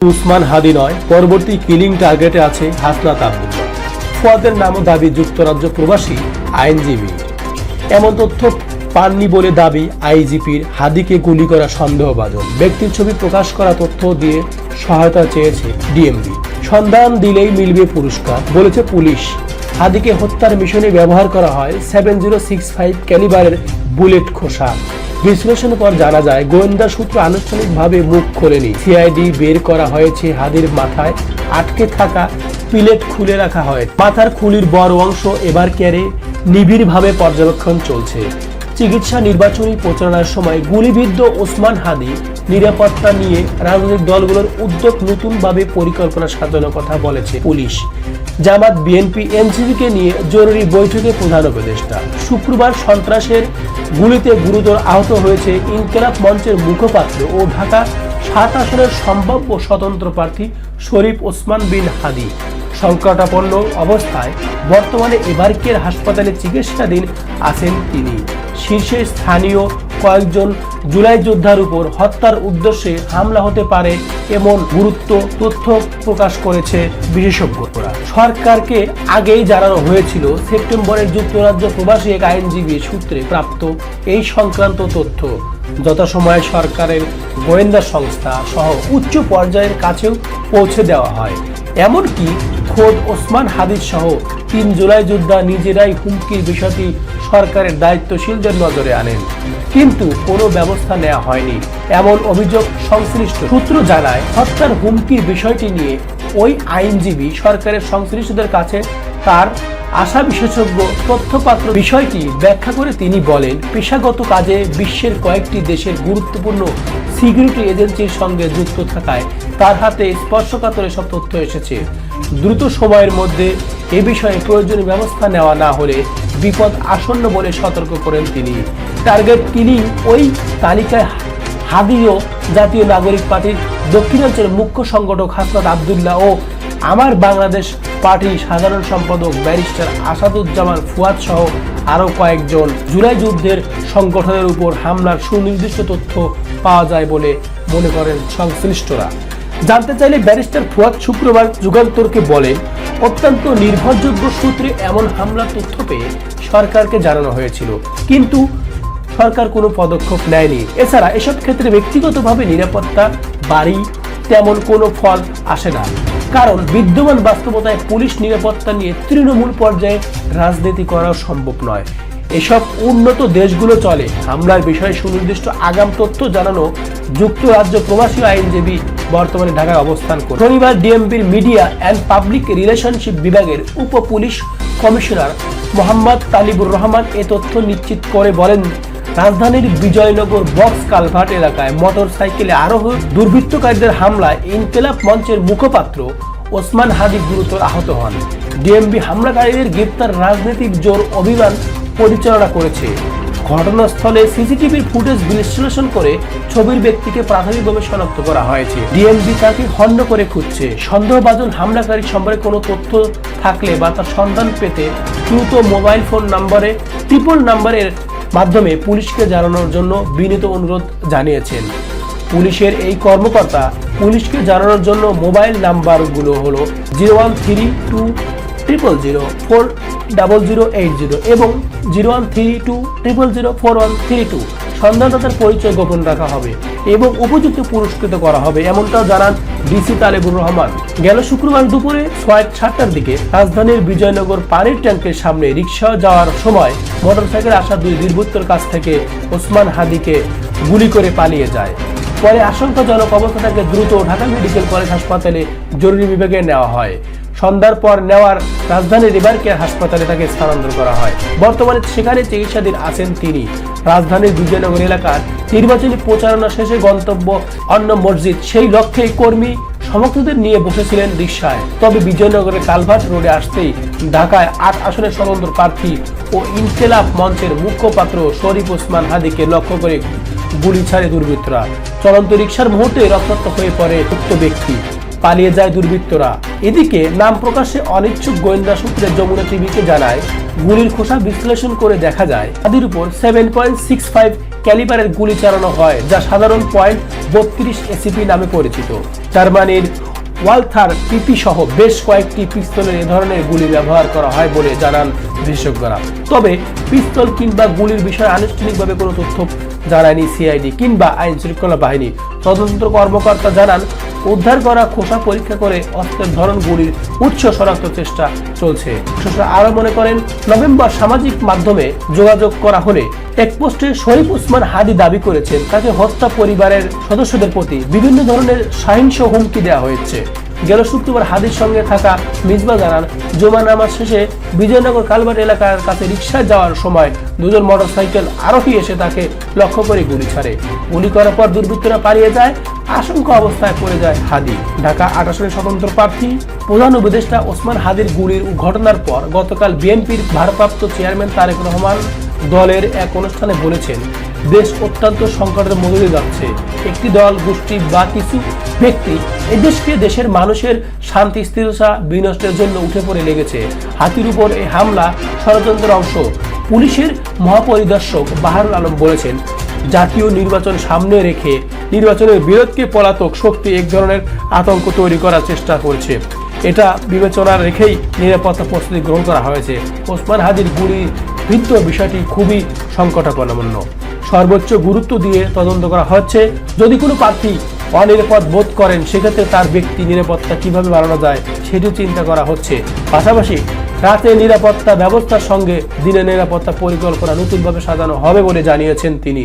উসমান হাদি নয়, পরবর্তী কিলিং টার্গেটে আছে হাসনাত আব্দুল্লাহ। ফুয়াদের নামও দাবি যুক্তরাজ্য প্রবাসী আইনজীবী। এমন তথ্য পাননি বলে দাবি আইজিপির। হাদিকে গুলি করা সন্দেহভাজন ব্যক্তির ছবি প্রকাশ করা তথ্য দিয়ে সহায়তা চেয়েছে ডিএমবি। সন্ধান দিলেই মিলবে পুরস্কার বলেছে পুলিশ। হাদিকে হত্যার মিশনে ব্যবহার করা হয় 7065 ক্যালিবারের বুলেট খোসা। বিশ্লেষণের পর জানা যায়, গোয়েন্দা সূত্র আনুষ্ঠানিকভাবে মুখ খোলেনি। সিআইডি বের করা হয়েছে হাদির মাথায় আটকে থাকা পিলেট খুলে রাখা হয়। মাথার খুলির বড় অংশ এবার কেড়ে নিবিড়ভাবে পর্যবেক্ষণ চলছে। চিকিৎসা নির্বাচনী প্রচারণার সময় গুলিবিদ্ধ ওসমান হাদি নিরাপত্তা নিয়ে রাজনৈতিক দলগুলোর উদ্যোগ নতুনভাবে পরিকল্পনা সাজানোর কথা বলেছে পুলিশ। জামাত, বিএনপি, এনসিপিকে নিয়ে জরুরি বৈঠকে প্রধান উপদেষ্টা। শুক্রবার সন্ত্রাসের গুলিতে গুরুতর আহত হয়েছে ইনকিলাব মঞ্চের মুখপাত্র ও ঢাকা ৭ আসনের সম্ভাব্য স্বতন্ত্র প্রার্থী শরীফ ওসমান বিন হাদি। সংকটাপন্ন অবস্থায় বর্তমানে এবারকের হাসপাতালে চিকিৎসাধীন আছেন তিনি। শীর্ষে স্থানীয় কয়েকজন জুলাই যোদ্ধার উপর হত্যার উদ্দেশ্যে হামলা হতে পারে এমন গুরুত্ব তথ্য প্রকাশ করেছে বিশেষজ্ঞরা। সরকারকে আগেই জানানো হয়েছিল। সেপ্টেম্বরের যুক্তরাজ্য প্রবাসী এক আইনজীবী সূত্রে প্রাপ্ত এই সংক্রান্ত তথ্য যথাসময়ে সরকারের গোয়েন্দা সংস্থা সহ উচ্চ পর্যায়ের কাছেও পৌঁছে দেওয়া হয়। এমনকি খোদ ওসমান হাদির সহ ৩ জুলাই যোদ্ধা নিজেরাই হুমকির বিষয়টি সরকারের দায়িত্বশীলদের নজরে আনেন, কিন্তু কোনো ব্যবস্থা নেওয়া হয়নি এমন অভিযোগ সংশ্লিষ্ট সূত্র জানায়। হত্যার হুমকির বিষয়টি নিয়ে ওই আইনজীবী সরকারের সংশ্লিষ্টদের কাছে তার আশা বিশেষজ্ঞ তথ্যপাত্র বিষয়টি ব্যাখ্যা করে তিনি বলেন, পেশাগত কাজে বিশ্বের কয়েকটি দেশের গুরুত্বপূর্ণ সিকিউরিটি এজেন্সির সঙ্গে যুক্ত থাকায় তার হাতে স্পর্শকাতর এসব তথ্য এসেছে। দ্রুত সময়ের মধ্যে এ বিষয়ে প্রয়োজনীয় ব্যবস্থা নেওয়া না হলে বিপদ আসন্ন বলে সতর্ক করেন তিনি। টার্গেট কিলিং ওই তালিকায় হাদিও জাতীয় নাগরিক পার্টির দক্ষিণাঞ্চলের মুখ্য সংগঠক হাসনাত আব্দুল্লাহ ও আমার বাংলাদেশ পার্টির সাধারণ সম্পাদক ব্যারিস্টার আসাদুজ্জামান ফুয়াদ সহ আরও কয়েকজন। জুলাই যুদ্ধের সংগঠনের উপর হামলার সুনির্দিষ্ট তথ্য পাওয়া যায় বলে মনে করেন সংশ্লিষ্টরা। জানতে চাইলে ব্যারিস্টার ফুয়াদ শুক্রবার যুগান্তরকে বলেন, অত্যন্ত নির্ভরযোগ্য সূত্রে এমন হামলার তথ্য পেয়ে সরকারকে জানানো হয়েছিল, কিন্তু সরকার কোনো পদক্ষেপ নেয়নি। এছাড়া এসব ক্ষেত্রে ব্যক্তিগতভাবে নিরাপত্তা বাড়ি তেমন কোনো ফল আসে না, কারণ বিদ্যমান বাস্তবতায় পুলিশ নিরাপত্তা নিয়ে তৃণমূল পর্যায়ে রাজনীতি করা সম্ভব নয়। এসব উন্নত দেশগুলো চলে। হামলার বিষয়ে সুনির্দিষ্ট আগাম তথ্য জানানো যুক্তরাজ্য প্রবাসী আইনজীবী বর্তমানে ঢাকায় অবস্থান করে। শনিবার ডিএমপির মিডিয়া অ্যান্ড পাবলিক রিলেশনশিপ বিভাগের উপ পুলিশ কমিশনার মোহাম্মদ তালিবুর রহমান এ তথ্য নিশ্চিত করে বলেন, রাজধানীর বিজয়নগর বক্স কালভার্ট এলাকায় মোটর সাইকেলে আরোহ দুর্বৃত্তকারীদের হামলায় ইনকিলাব মঞ্চের মুখপাত্র ওসমান হাদি গুরুতর আহত হন। ডিএমবি হামলাকারীদের গ্রেপ্তার রাজনৈতিক জোর অভিযান পরিচালনা করেছে। ঘটনাস্থলে সিসিটিভির ফুটেজ বিশ্লেষণ করে ছবির ব্যক্তিকে প্রাথমিকভাবে শনাক্ত করা হয়েছে। ডিএমবি তাকে হন্য করে খুঁজছে। সন্দেহভাজন হামলাকারী সম্পর্কে কোনো তথ্য থাকলে বা তার সন্ধান পেতে দ্রুত মোবাইল ফোন নাম্বারে 00 নাম্বারের মাধ্যমে পুলিশকে জানানোর জন্য বিনীত অনুরোধ জানিয়েছেন। পুলিশের এই কর্মকর্তা পুলিশকে জানানোর জন্য মোবাইল নাম্বারগুলো হলো 013200040080 এবং 0132004132। সন্ধানদাতার পরিচয় গোপন রাখা হবে এবং উপযুক্ত পুরস্কৃত করা হবে, এমনটাও জানান ডিসি তালেবুর রহমান। গেল শুক্রবার দুপুরে 7:30টার দিকে রাজধানীর বিজয়নগর পানির ট্যাঙ্কের সামনে রিকশা যাওয়ার সময় মোটরসাইকেলে আসা 2 দুর্বৃত্তর কাছ থেকে ওসমান হাদিকে গুলি করে পালিয়ে যায়। পরে আশঙ্কাজনক অবস্থা থেকে দ্রুত ঢাকা মেডিকেল কলেজ হাসপাতালে জরুরি বিভাগে নেওয়া হয়। সন্ধ্যার পর নেওয়ার রাজধানীর রিভারকেয়ার হাসপাতালে তাকে স্থানান্তর করা হয়। বর্তমানে সেখানে চিকিৎসাধীন আছেন তিনি। রাজধানীর বিজয়নগর এলাকার নির্বাচনী প্রচারণা শেষে গন্তব্য অন্য মসজিদ, সেই লক্ষ্যেই কর্মী সমর্থকদের নিয়ে বসেছিলেন রিকশায়। তবে বিজয়নগরের কালভার্ট রোডে আসতেই ঢাকায় 8 আসনের স্বতন্ত্র প্রার্থী ও ইনকিলাব মঞ্চের মুখপাত্র শরীফ ওসমান হাদিকে লক্ষ্য করে গুলি ছাড়ে দুর্বৃত্তরা। চলন্ত রিকশার মুহূর্তে রক্তাক্ত হয়ে পড়ে উক্ত ব্যক্তি। পালিয়ে যায় দুর্বৃত্তরা। এদিকে নাম প্রকাশে অনিচ্ছুক গোয়েন্দা সূত্রে যমুনা টিভিকে জানায়, গুলির খোসা বিশ্লেষণ করে দেখা যায় হাদির উপর 7.65 ক্যালিবারের গুলি চালানো হয়, যা সাধারণ .32 এসিপি নামে পরিচিত। জার্মানির ওয়ালথার পিপি সহ বেশ কয়েকটি পিস্তলের এ ধরনের গুলি ব্যবহার করা হয় বলে জানান বিশেষজ্ঞরা। তবে পিস্তল কিংবা গুলির বিষয়ে আনুষ্ঠানিকভাবে কোনো তথ্য জানায়নি সিআইডি কিংবা আইন শৃঙ্খলা বাহিনী। তদন্ত কর্মকর্তা জানান, উদ্ধার করা খোসা পরীক্ষা করে অস্ত্রের ধরন, গুলির উৎস শনাক্ত চেষ্টা চলছে। বিশেষজ্ঞরা আরো মনে করেন, নভেম্বর সামাজিক মাধ্যমে যোগাযোগ করা হলে এক পোস্টে শরীফ ওসমান হাদি দাবি করেছেন তাকে হত্যা, পরিবারের সদস্যদের প্রতি বিভিন্ন ধরনের সহিংস হুমকি দেওয়া হয়েছে। গেল শুক্রবার হাদির সঙ্গে থাকা মিসবা জানান, জুমা নামাজ শেষে বিজয়নগর কালভার্ট এলাকার কাছে রিকশায় যাওয়ার সময় দুজন মোটরসাইকেল আরোহী এসে তাকে লক্ষ্য করে গুলি ছাড়ে। গুলি করার পর দুর্বৃত্তরা পালিয়ে যায়। আশঙ্কা অবস্থায় পড়ে যায় হাদি। ঢাকা ৮ আসনের স্বতন্ত্র প্রার্থী প্রধান উপদেষ্টা ওসমান হাদির গুলির ঘটনার পর গতকাল বিএনপির ভারপ্রাপ্ত চেয়ারম্যান তারেক রহমান দলের এক অনুষ্ঠানে বলেছেন, দেশ অত্যন্ত সংকটের মধ্যে দিয়ে যাচ্ছে। একটি দল, গোষ্ঠী বা কিছু ব্যক্তি এদেশকে, দেশের মানুষের শান্তি স্থিরতা বিনষ্টের জন্য উঠে পড়ে লেগেছে। হাতির উপর এই হামলা ষড়যন্ত্রের অংশ। পুলিশের মহাপরিদর্শক বাহারুল আলম বলেছেন, জাতীয় নির্বাচন সামনে রেখে নির্বাচনের বিরোধকে পলাতক শক্তি এক ধরনের আতঙ্ক তৈরি করার চেষ্টা করছে। এটা বিবেচনা রেখেই নিরাপত্তা প্রস্তুতি গ্রহণ করা হয়েছে। ওসমান হাদির গুলি বৃত্ত বিষয়টি খুবই সংকটাপন্ন। সর্বোচ্চ গুরুত্ব দিয়ে তদন্ত করা হচ্ছে। যদি কোনো প্রার্থী অনিরাপদ বোধ করেন, সেক্ষেত্রে তার ব্যক্তি নিরাপত্তা কিভাবে বাড়ানো যায় সেটিও চিন্তা করা হচ্ছে। পাশাপাশি রাতে নিরাপত্তা ব্যবস্থার সঙ্গে দিনের নিরাপত্তা পরিকল্পনা নতুনভাবে সাজানো হবে বলে জানিয়েছেন তিনি।